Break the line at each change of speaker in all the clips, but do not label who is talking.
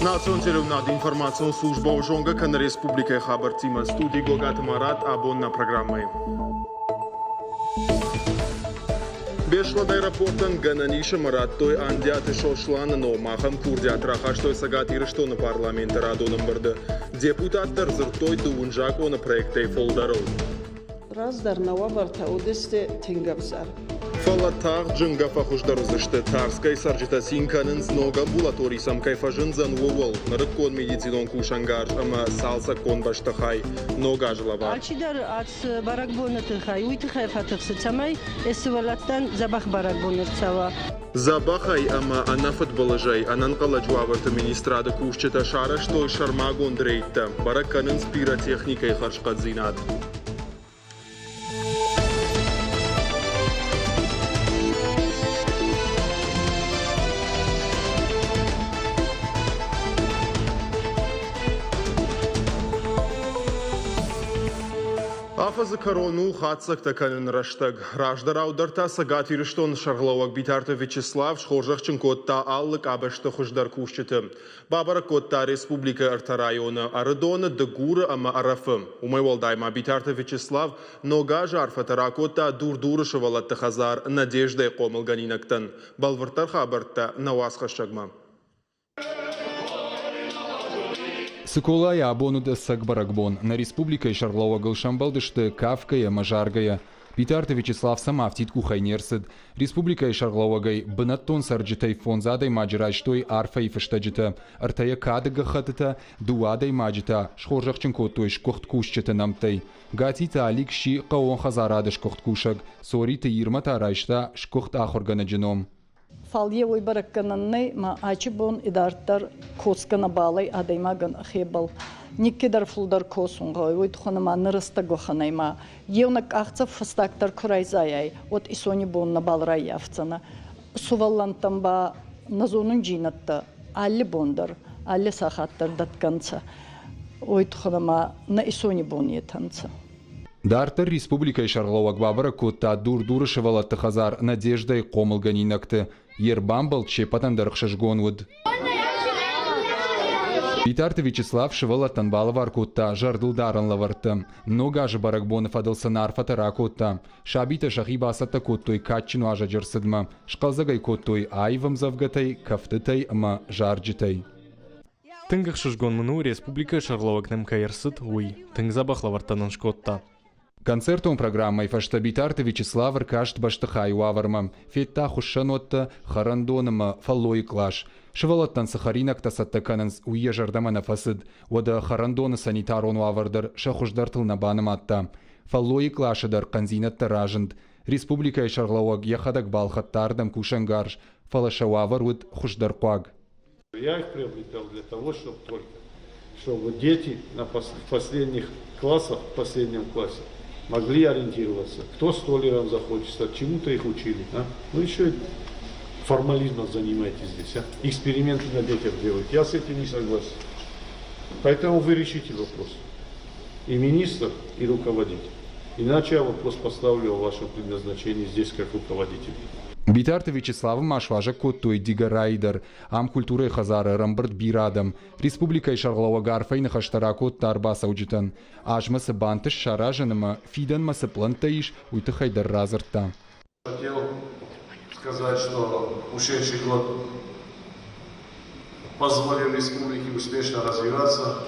Национальная над информационной службой Жонга Кан Республика Хабартима студии Гогат Марат абонна программой. Бешлад аэропортан Гананиша Марат той андиаты шошлана но махам курдиат рахаштой сагат ирштона парламента радоном барды. Депутаттар зыртой дуунжак она проектой фолдаров.
Раздар навабарта удесте тингабзар.
Фалатар джингафа хуждарузышты тарской сарджитасин канынс нога амбулаторий самкайфажын занвовал. Нарыккон медицинон кушангар, ама салса кон баштахай, нога жылава.
Ачидар ац баракбонатыхай, уйтыхай фатыхсыцамай, эсвалаттан забах баракбонатцава.
Забахай, ама ана футболажай, ананкала жуаварты министрада кушчета шара, что шармагон дрейта. Барак канынс пиротехникой харшкадзинат. Афазы корону хатсак таканын раштаг. Раждара ударта сагат ирштон шарлауак битарта Вячеслав шхоржахчын котта аллык абашты хуждар кушчеты. Бабара котта республика арта района арыдона дегура ама арафым. Умайвалдайма битарта Вячеслав нога жарфатара котта дур-дуры шывалатты хазар надеждай комылганинактан. Балвартар хабарта навасха шагма.
Сыколай абонуда сагбаракбон на республика и Шарлова Галшамбалдышты Кавкая Мажаргая. Питарта Вячеслав самафтит кухайнерсид. Республика и Шарловагай бынаттон сарджитай фонзадай маджирачтой арфа и фештаджита. Артая кадыга хатыта дуадай маджита. Шхоржахченко той шкохткушчета намтай. Гатита алик ши каон хазарады шкохткушаг. Сорита ирмата райшта шкохт ахоргана дженом.
Фалye oy barakkananne ma açibon idartar koskana balay adaymagan khebal nikkedar fuldar kosunga oy tkhonama nırısta goxanayma yevnak axtsa fıstaktar kurayzayay ot isoni bonna balray yaftsana suvallantam ba nazonun jinatta alli bondar alli sahattar datkansa oy tkhonama na isoni bon yetansa.
Дартер республика и Шарлова Гбабара котта дур-дуры шевалатты хазар надеждай комылганинакты. Ербамбал чепатан дархшашгонвуд. Питарта Вячеслав шевалаттан балавар котта жардылдарын лаварты. Нога же баракбонов адылса нарфатара котта. Шабита шахибасатта коттой катчину ажа джерсыдма. Шкалзагай коттой айвам завгатай, кафтытай ма жарджитай.
Тынгах шашгонмыну республика Шарлова Гнемкаерсыд уй. Тынгзабах лавартанан шкотта.
Концертом программой фаштабитарта Вячеслав Аркашт баштахай уаварма, фетта хушанотта харандоныма фаллой клаш. Шевалаттан сахаринак тасаттакананс уежардамана фасыд, ода харандоны санитарон уавардар шахуждартыл набаным атта. Фаллой клашадар канзинатта ражынд. Республика и Шарлауаг яхадак балхаттардам кушангарш, фалашауаварвуд хуждаркуаг.
Я их приобретал для того, чтобы дети в последних классах, в последнем классе, могли ориентироваться, кто столером захочется, чему-то их учили. А? Ну еще и формализмом занимаетесь здесь, а? Эксперименты на детях делаете. Я с этим не согласен. Поэтому вы решите вопрос. И министр, и руководитель. Иначе я вопрос поставлю о вашем предназначении здесь как руководитель.
Битарта Вячеслава Машважа коттой дигарайдар, ам культуры хазара рамбрт бирадам, республика и Шарлова гарфайна хаштара котта арбаса уджитан, ажмасы бантыш шаражаныма фиданмасы плантаиш уйтыхайдар разырта.
Хотел сказать, что ушедший год позволил республике успешно развиваться,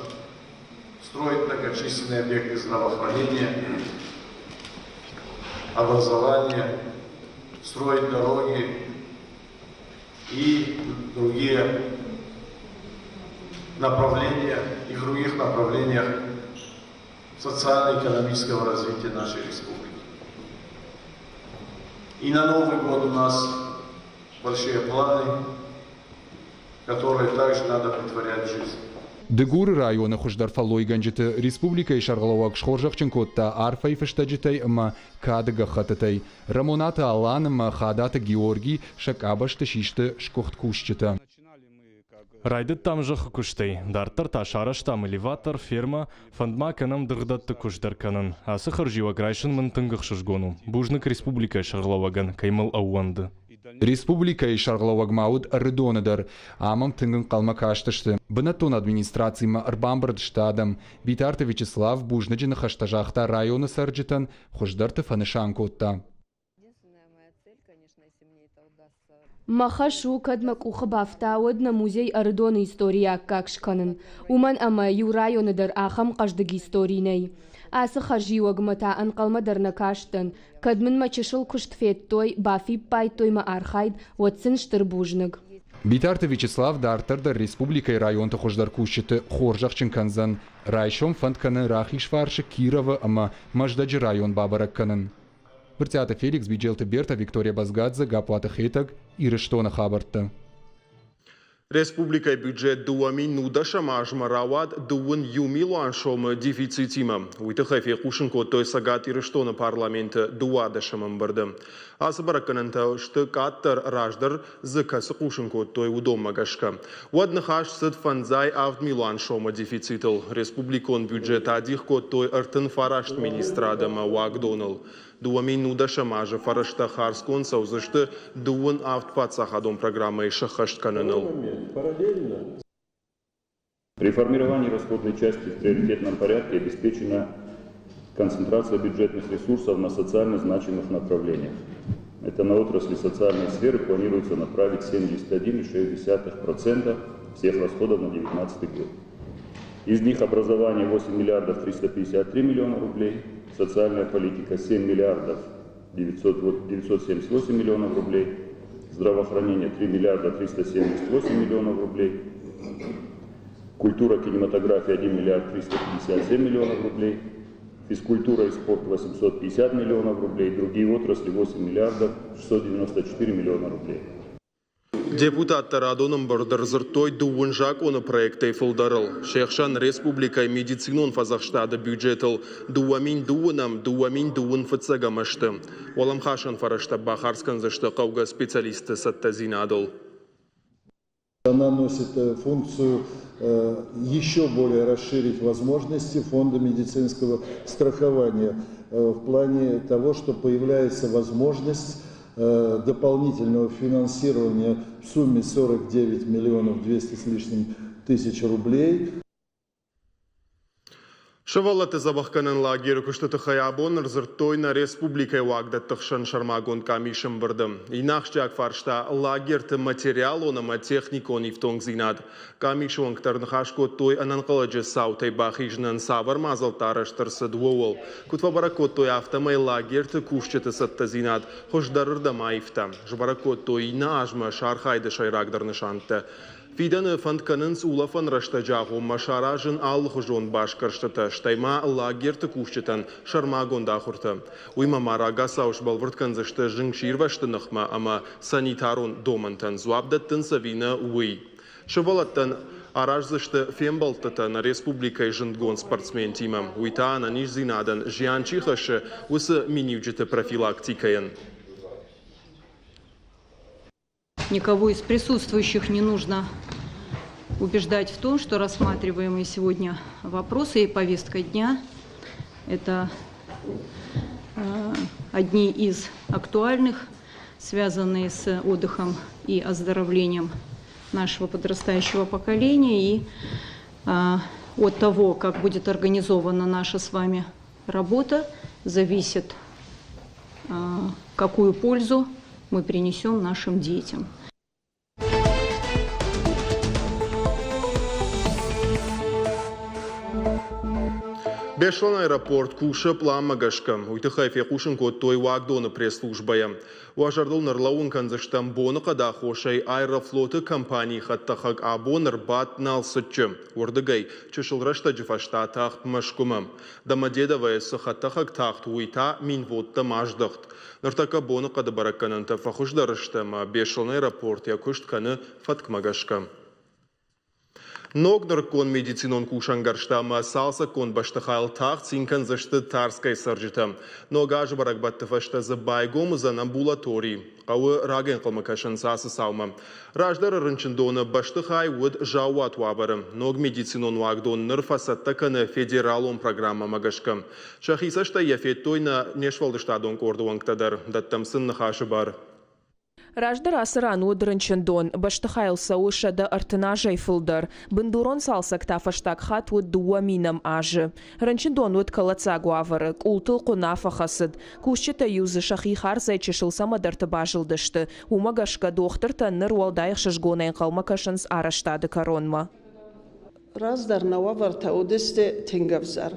строить многочисленные объекты здравоохранения, образования, строить дороги и другие направления, и в других направлениях социально-экономического развития нашей республики. И на Новый год у нас большие планы, которые также надо претворять в жизнь.
Дегуры района хуждар фаллой ганджиты республика и Шарлауаг шхоржахчын котта арфай фештаджитай ма кадыга хатытай. Рамоната Аланыма хадата Георгий шакабашты шишты шкохткушчыта.
Райдыт там же хукуштей. Дартар ташараш там элеватор, ферма, фандма канам дырдатты кушдар канан. Асы харжива грайшын мын тынгых шашгону. Бужнык республика Шарлауаган каймыл ауанды.
Республика и Шарловаг Маут Редонедер, Амам Тынган Калмакаштышты. Бынатон администрацияма Арбамбард штадам, Битарты Вячеслав Бужнаджина Хаштажахта района Сарджитан, Хождарты Фанышанкотта.
Махашу кадмак ухабафтауд на музей Ардона история какшканын. Уман ама ю районыдар ахам каждыги историйней. Асы хажиуаг мата анкалмадар накаштын. Кадмын мачышыл куштфеттой, бафи пайтой ма архайд, ватсын штырбужныг.
Битарты Вячеслав дартардар республика и районты Хождар Кущиты Хоржахчин Канзан. Райшом фантканы Рахишварши Кирова ама Маждаджи район Бабаракканын. Вертята Феликс, Биджелта Берта, Виктория Базгадзе, Гапуата Хетаг и Рештона Хабарта.
Республика бюджет дуами нудаша мажма равад дуын юмилуан шома дефицитима. Уйтахайфе Кушенко той сагат и Рештона парламента дуадашамам бардам. Асабаракананта штыкаттар раждар закасы Кушенко той удомагашка. Уаднахаш сад фанзай авд милуан шома дефицитл. Республикон бюджет адихко той артын фарашт министрадама Уагдонал. Дуами нудаша мажа фарашта харскон саузышты дуын авд пацахадом программы шахашт кананал.
При формировании расходной части в приоритетном порядке обеспечена концентрация бюджетных ресурсов на социально значимых направлениях. Это на отрасли социальной сферы планируется направить 71,6% всех расходов на 2019 год. Из них образование 8 миллиардов 353 миллиона рублей, социальная политика 7 миллиардов 978 миллионов рублей, здравоохранение 3 миллиарда 378 миллионов рублей, культура, кинематография 1 миллиард 357 миллионов рублей, физкультура и спорт 850 миллионов рублей, другие отрасли 8 миллиардов 694 миллиона рублей.
Депутат Тарадоном Бардерзертой дуынжак оны проекты фылдарыл. Шехшан республика медицинон фазахштада бюджетл дуамин дуын фыцагамашты. Оламхашан фарашта бахарскан зашты қауға специалисты саттазинадыл.
Она носит функцию еще более расширить возможности фонда медицинского страхования в плане того, что появляется возможность дополнительного финансирования в сумме 49 миллионов 200 с лишним тысяч рублей.
Шавалаты забахканын лагері күштіті хаябон рзыртойна республикай вагдаттықшын шармагон камишым бұрдым. Инақшчак фаршта лагерті материал оныма техникон ифтонг зинад. Камиш оңқтарнықашко той ананқылыжы саутай бахижнын савар мазалтарыштырсы дуол. Күтвабаракот той автомай лагерті күштіті сатты зинад. Хошдарырда майфта. Жбаракот той ина ажма шархайды шайрагдарны шанты. Фиданы фандканынс улафан раштажағу машаражын алхужон башкарштыты, штайма лагерті күшчетан шармагонда құрты. Уйма марага сауш балвыртканзышты жыңширваштынықма, ама санитарун домантан зуабдаттын савина уй. Шывалаттан аражзышты фембалтытан республикай жындгон спортсмен тимам. Уйтаана нижзинадан жианчихашы усы минивджеті профилактикаен.
Никого из присутствующих не нужно убеждать в том, что рассматриваемые сегодня вопросы и повестка дня – это одни из актуальных, связанные с отдыхом и оздоровлением нашего подрастающего поколения. И от того, как будет организована наша с вами работа, зависит, какую пользу мы принесем нашим детям.
Бешлан аэропорт куша пламагашка. Уйтахайфе Кушенко той Уагдона пресс-службая. Уажардол нарлаун канзаштам боны қадахошай аэрофлоты компании хаттахак абоныр бат налсытчы. Урдыгай чышылрашта жифашта тахт машкумам. Дамадедавая сахаттахак тахт уйта минвотта маждахт. Нартака боны қадабараккананта фахушдарыштама Бешлан аэропорт якуштканы фаткмагашка. Ногнар кон медицинон кушангарштама салса кон баштахайл тахт синкан зашты тарскай саржита. Ногаж баракбаттыфашта за байгом за амбулаторий. Ауы раген калмакашан сасы салма. Раждар рынчындона баштахай уд жауат вабарым. Ног медицинон вагдон нырфасаттаканы федералон программа магашка. Шахисашта яфеттойна нешвалдыштадон кордуанктадар. Даттамсын нахашы бар.
Раждар асыран удрынчындон, баштыхайл сауыша да артынажай фылдар, бындурон салсак тафаштак хат уд дуа минам ажы. Рынчындон уд калацагу авары, култыл кунафа хасыд, кушчета юзы шахи харзай чешыл самадарты бажылдышты, умагашка доқтыр танныр уалдайық шышгонайн қалмакашынс араштады коронма.
Раждар нававарта удесте тенгавзар.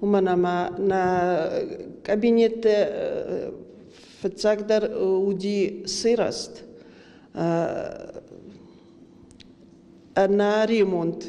Уманама на кабинете Фацагдar уди сыраст на ремонт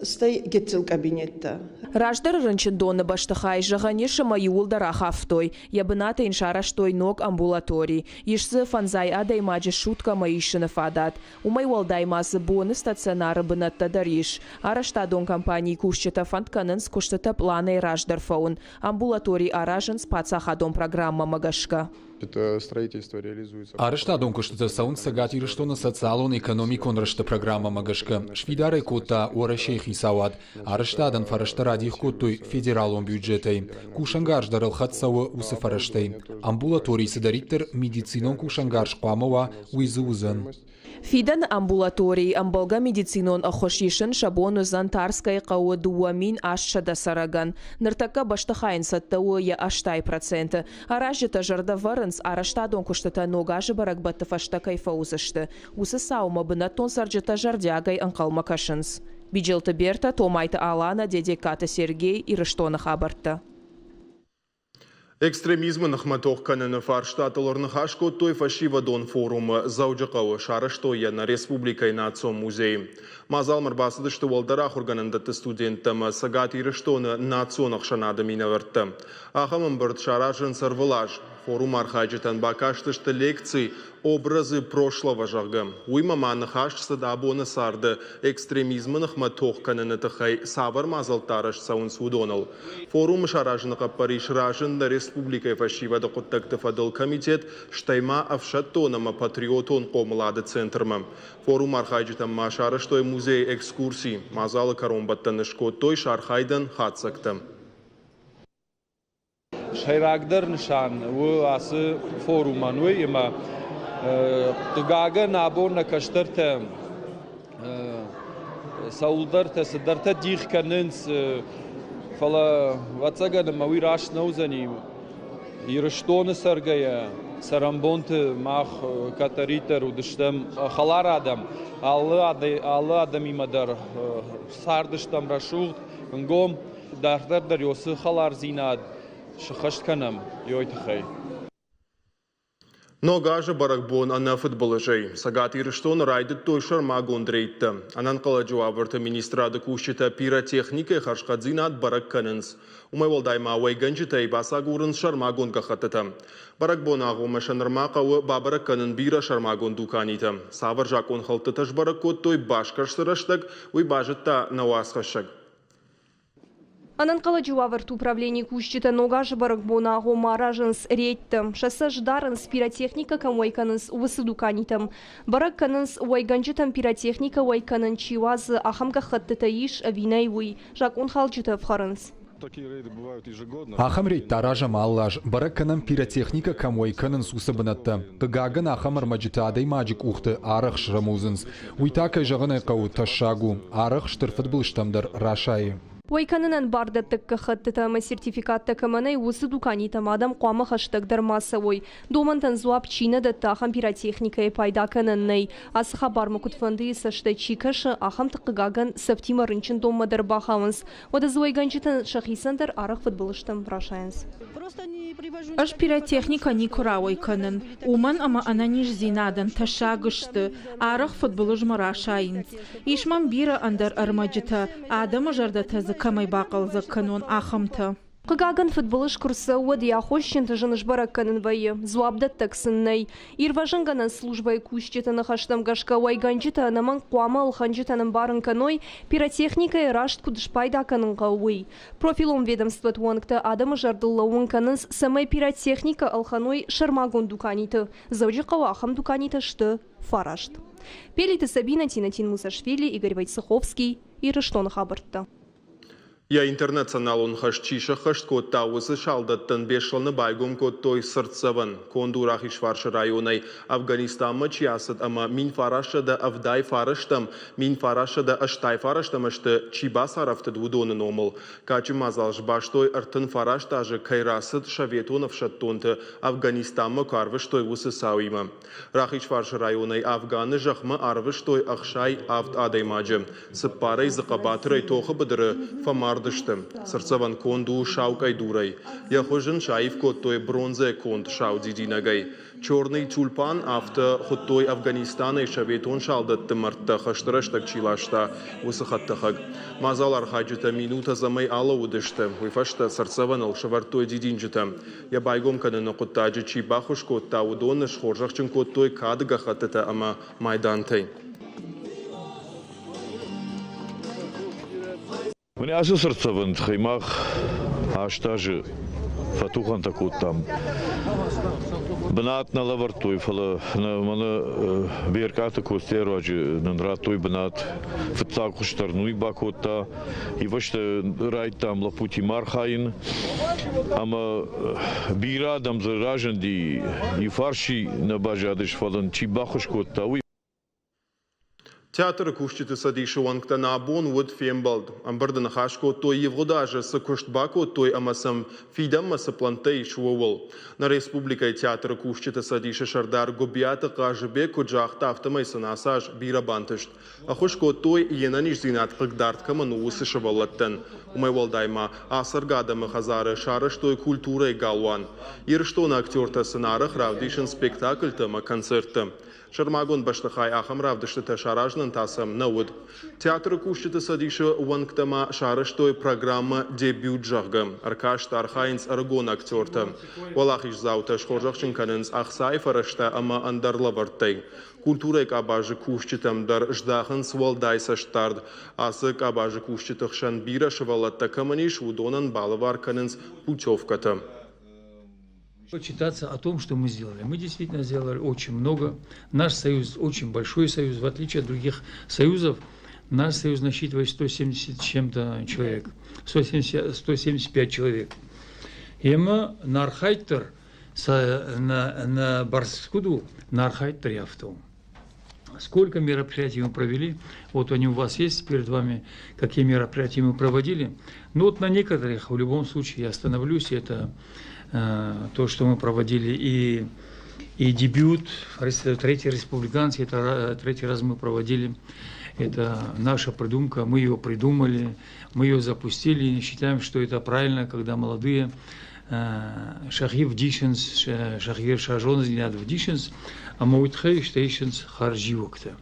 стай гетцел кабинетта.
Раждар рынчындоны баштыхай жағане шыма юлдара хафтой, ябыната иншараштой ног амбулаторий. Ишсы фанзай адай маджи шутка маишыны фадат. Умай уалдаймасы боны стационары бынатта дариш. Араштадон компании кушчета фантканынс куштата планы Раждар фаун. Амбулаторий аражын спацахадон программа магашка.
Это строительство реализуется.
Араштадон куштата саун сагати рыштона социалон экономикон рышта программа магашка. Швидары кота уарашей хисават. Араштадан фараштарадих коттой федералон бюджетой. Кушангарш дарал хатсауа усы фараштей. Амбулаторий садариттер медицинон кушангарш квамова уизузан.
Фидан амбулаторий амбалга медицинон ахошишын шабону зантарскай қауы дуамин ашшада сараган. Ныртака баштахайн саттауы я аштай проценты. Аражыта жарда варынс араштадон куштата ногажы баракбатты фаштакай фаузышты. Усы саума бынаттон сарджыта жардягай анқалмакашынс. Биджелты Берта, Томайта Алана, Дедеката Сергей и Рыштона Хабарта.
Экстремизмы нахматох кананы фарштатылырны хашко той фашивадон форумы заужықауы шарыштойя на республикай национ музей. Мазал мырбасыдышты валдара хурганындаты студенттамы сагати рыштоны национах шанады минавыртты. Ахамын бірд шаражын сарвылаж. Форум архаджитан бакаштышты лекции образы прошлого жағы. Уймаманы хашсы да абоны сарды экстремизмы нахматох кананы тахай савар мазалтарыш саун судонал. Форум шаражыныға Париж ражында республикай фашивады құттақты фадыл комитет штайма авшаттонама патриотон қомылады центрмы. Форум архаджитан машарыштой музей экскурсий мазалы коромбаттаны шкоттой шархайдан хатсакты.
Шайрагдер нишан у асы форуман у има тгага наборна каштарта саулдарта сдарта дихканынс фала вацага мауи раш наузани ирштоны саргая сарамбонт мах катаритер удыштам халар адам аллы адам имадар сардыштам рашугт ngom дардар ёсы халар зинад шахашт канам йойтхай.
Но гажа баракбон ана футболажей. Сагати рыштон райдыт той шармагон дрейтті. Анан қаладжу авырты министрады кушчета пиротехника харшқадзинат барак канынс. Умай волдайма ауайганжытай басагурын шармагон кахатыты. Баракбон ағума шанырмақауы бабарак канын бира шармагон дуканиты. Савар жакон халтытыш баракот той башкаршырыштык, уй бажытта науасқашык.
Анан қаладжу авырт управление кушчета ногажы баракбона ағума ражынс рейтті. Шасы ждарынс пиротехника камойканынс увысы дуканитым. Барак канынс уайганжытам пиротехника уайканын чивазы ахамка хаттыта иш авинай уй. Жакон халджыта вхарынс.
Ахам рейд таража маллаж, баракканам пиротехника камойканын сусабынатты. Тыгагын ахам армаджитадай маджик ухты арах шрамузынс. Уйтакай жағынай қау ташагу, арах штырфыт бұлыштамдар рашайы.
Уайканынан барды тыкка хаттытамы сертификатта каманай усы дуканитам адам қуамы хаштагдар массовой. Домантан зуап чина да тахам пиротехникай пайда кананнай. Асыха бармы кутфанды сашта чикашы ахам тықығаган саптима рынчын домадар бахамынс. Ода зуайганчытан шахисандар арах футболыштам рашайынс.
Аш пиротехника не кура уайканын. Уман ама ананиш зинадан ташагышты. Арах футболыжма рашайынс. Ишман бира андар армаджита. Адама жардата камай бақыл заканон ахамта.
Қығаган футболыш курсы уады яхощенті жыныш баракканын вайы. Зуабдат таксыннай. Ирважынганан службай кушчетаны хаштамгашка уайганчыта анаман қуама алханчытанын барын каной пиротехника рашт кудышпайда канынға уй. Профилом ведомства туаныкта адамы жардыллауын канынс самай пиротехника алханой шармагон дуканиты. Заужиқау ахам дуканиты шты фарашт. Пелиты Сабина, Тинатин Мусашвили, Игорь Вайцеховский и Рыштон Хабарта.
Я интернационалун хашчиша хашткот тауысы шалдаттын 5 жылны байгом коттой сыртсавын. Кондурах ишваршы районай Афганистанмы чиясыд, ама мин фарашада авдай фараштам, мин фарашада аштай фараштам ашты чибас арафты двудонын омыл. Качы мазалж баштой артын фараштажы кайрасыд шаветонов шаттонты Афганистанмы карвыштой усы сауима. Рах ишваршы районай Афганы жахмы арвыштой ахшай авд адаймаджы. Сыппарай зақабатырай тоқы быдыры фамар Сырцаван конду шаукай дурай. Я хожен шаив коттой бронзе конд шау дидинагай. Черный тюльпан авто хоттой Афганистана и шаветон шалдатты мартта хаштраштак чилашта усахаттахаг. Мазалар хаджита минута замай ала удышты. Уйфашта сырцаван ал шавартой дидинджита. Я байгом канына коттаджи чибахуш котта удоныш хоржахчын коттой кадыгахатыта ама майдантай.
Мне асысырцавын хаймах аштажы фатухан такут там. Бнат на лавартуй фала на мана берката костероджи на ратуй бнат фтак хуштарнуй бакота и вашта райт там лапути мархаин ама бирадам заражен ди и фарши на бажадыш фалан чибахуш кота.
Театр кушчиты садишу вангта на абон вуд фембалд. Амбардан хашко той евгодаже сакуштбако той амасам фидам маса плантей шуовол. На республикой театр кушчиты садиша шардар гобията кажбе коджахта автомайсан асаж бирабантышт. Ахушко той енаниш зинат кыгдарт каману усышавалаттан. Умайвалдайма асаргадамы хазары шарыш той культурой галван. Ирштона актерта сценарах равдишен спектакль тама концерта. Шармагон баштахай ахам равдышты шаражнан тасам науд. Театр кушчиты садиша вангтама шарыштой программа дебют жахга. Аркаш Тархайнс аргон актерта. Валахиш заута шхоржахчын канынс ахсай фарашта ама андарлавартай. Культурой кабажы кушчитам дар ждахын свалдай саштард. Асы кабажы кушчитых шанбира шавалатта каманиш удонан балавар канынс путевката.
Почитаться о том, что мы сделали. Мы действительно сделали очень много. Наш союз очень большой союз. В отличие от других союзов, наш союз насчитывает 170 с чем-то человек. 175 человек. И мы на Архайтер, на Барскуду, на Архайтер и авто. Сколько мероприятий мы провели, вот они у вас есть перед вами, какие мероприятия мы проводили. Но вот на некоторых, в любом случае, я остановлюсь, это то, что мы проводили и дебют, третий республиканский, это третий раз мы проводили, это наша придумка, мы ее придумали, мы ее запустили, и считаем, что это правильно, когда молодые шахив дишенс, шахир шажонс, динадов дишенс, а маутхей штейшенс харживокта.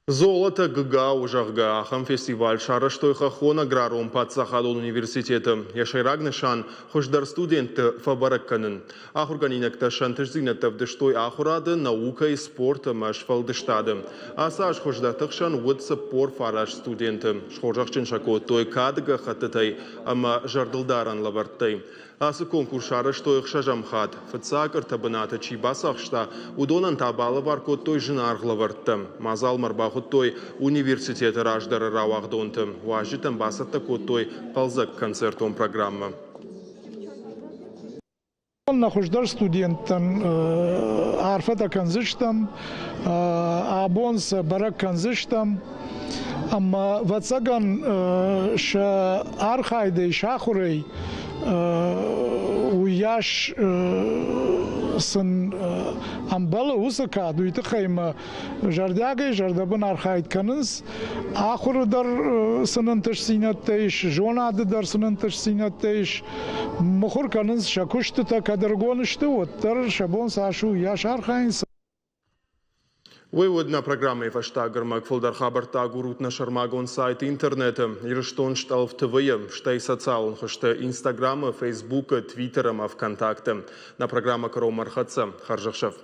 Золото ггау жахга ахам фестиваль шараштой хахона граром патсахадон университета. Яшайрагнышан хождар студенты фабаракканын. Ахурганинакта шантышзинатов дыштой ахурады наука и спорта машфалдыштады. Асаш хождатықшан вудса пор фараш студенты. Шхоржахчын шако той кадыга хатытай, ама жардылдаран лаварттай. Асы конкурс шараштой шажамхат. Фыцак ыртабыната чибасахшта удонан табалы варко той жынарглавартты. Мазал марбахут той университеты раждары рауахдонты. Важитам басатта коттой палзак концертом программа.
Нахождар студенттан арфата канзыштам, абонс барак канзыштам. Amma vatsagan ша архайдей шахурей уяш сын амбала усака дуйты хайма жардягай жардабын архайд каныз ахурдар сынын тышсинаттейш жонадыдар сынын тышсинаттейш мухур каныз шакуштыта кадыргонышты оттар шабон сашу яш архайнс.
Выводна программа «Фаштагар Макфолдар Хабарта Гурут на Шармагон сайт интернета. Ирштон штал в ТВ, штай социалон, хашта Инстаграма, Фейсбука, Твиттера, ВКонтакте. На программа Каро Мархатса, Харжахшев.